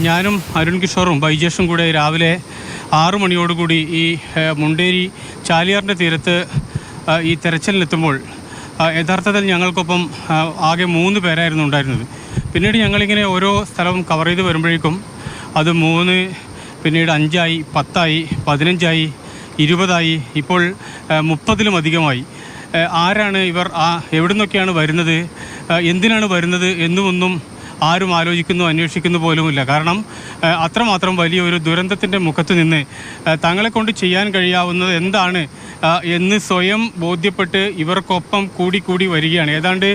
ഞാനും അരുൺ കിഷോറും ബൈജേഷും കൂടെ രാവിലെ 6 മണിയോടുകൂടി ഈ മുണ്ടേരി ചാലിയാറിൻ്റെ തീരത്ത് ഈ തെരച്ചിലിനെത്തുമ്പോൾ യഥാർത്ഥത്തിൽ ഞങ്ങൾക്കൊപ്പം ആകെ 3 പേരായിരുന്നു ഉണ്ടായിരുന്നത്. പിന്നീട് ഞങ്ങളിങ്ങനെ ഓരോ സ്ഥലവും കവർ ചെയ്ത് വരുമ്പോഴേക്കും അത് 3, പിന്നീട് 5ആയി, 10ആയി, 15ആയി, 20ആയി, ഇപ്പോൾ 30-ലും അധികമായി. ആരാണ് ഇവർ, എവിടെ നിന്നൊക്കെയാണ് വരുന്നത്, എന്തിനാണ് വരുന്നത് എന്നുമൊന്നും ആരും അന്വേഷിക്കുന്നു പോലുമില്ല. കാരണം അത്രമാത്രം വലിയൊരു ദുരന്തത്തിൻ്റെ മുഖത്ത് നിന്ന് തങ്ങളെ കൊണ്ട് ചെയ്യാൻ കഴിയാവുന്നത് എന്താണ് എന്ന് സ്വയം ബോധ്യപ്പെട്ട് ഇവർക്കൊപ്പം കൂടി വരികയാണ്. ഏതാണ്ട്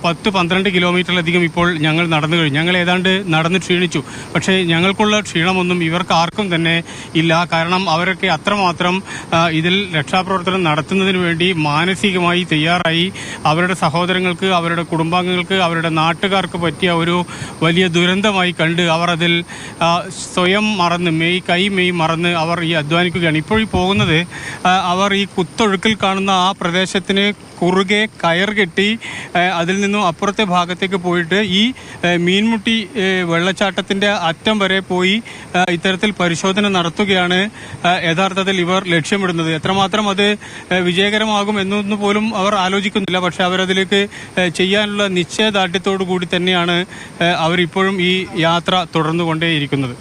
10-12 കിലോമീറ്ററിലധികം ഇപ്പോൾ ഞങ്ങൾ നടന്നു കഴിഞ്ഞു. ഞങ്ങൾ ഏതാണ്ട് നടന്ന് ക്ഷീണിച്ചു. പക്ഷേ ഞങ്ങൾക്കുള്ള ക്ഷീണമൊന്നും ഇവർക്ക് ആർക്കും തന്നെ ഇല്ല. കാരണം അവരൊക്കെ അത്രമാത്രം ഇതിൽ രക്ഷാപ്രവർത്തനം നടത്തുന്നതിന് വേണ്ടി മാനസികമായി തയ്യാറായി. അവരുടെ സഹോദരങ്ങൾക്ക്, അവരുടെ കുടുംബാംഗങ്ങൾക്ക്, അവരുടെ നാട്ടുകാർക്ക് പറ്റിയ ഒരു വലിയ ദുരന്തമായി കണ്ട് അവർ അതിൽ സ്വയം മറന്ന് കൈ മറന്ന് അവർ ഈ അധ്വാനിക്കുകയാണ്. ഇപ്പോൾ ഈ പോകുന്നത് അവർ ഈ കുത്തൊഴുക്കിൽ കാണുന്ന ആ പ്രദേശത്തിന് കുറുകെ കയർ കെട്ടി അതിൽ നിന്നും അപ്പുറത്തെ ഭാഗത്തേക്ക് പോയിട്ട് ഈ മീൻമുട്ടി വെള്ളച്ചാട്ടത്തിൻ്റെ അറ്റം വരെ പോയി ഇത്തരത്തിൽ പരിശോധന നടത്തുകയാണ് യഥാർത്ഥത്തിൽ ഇവർ ലക്ഷ്യമിടുന്നത്. എത്രമാത്രം അത് വിജയകരമാകും എന്നൊന്നും പോലും അവർ ആലോചിക്കുന്നില്ല. പക്ഷെ അവരതിലേക്ക് ചെയ്യാനുള്ള നിശ്ചയദാർഢ്യത്തോടു കൂടി തന്നെയാണ് അവരിപ്പോഴും ഈ യാത്ര തുടർന്നുകൊണ്ടേയിരിക്കുന്നത്.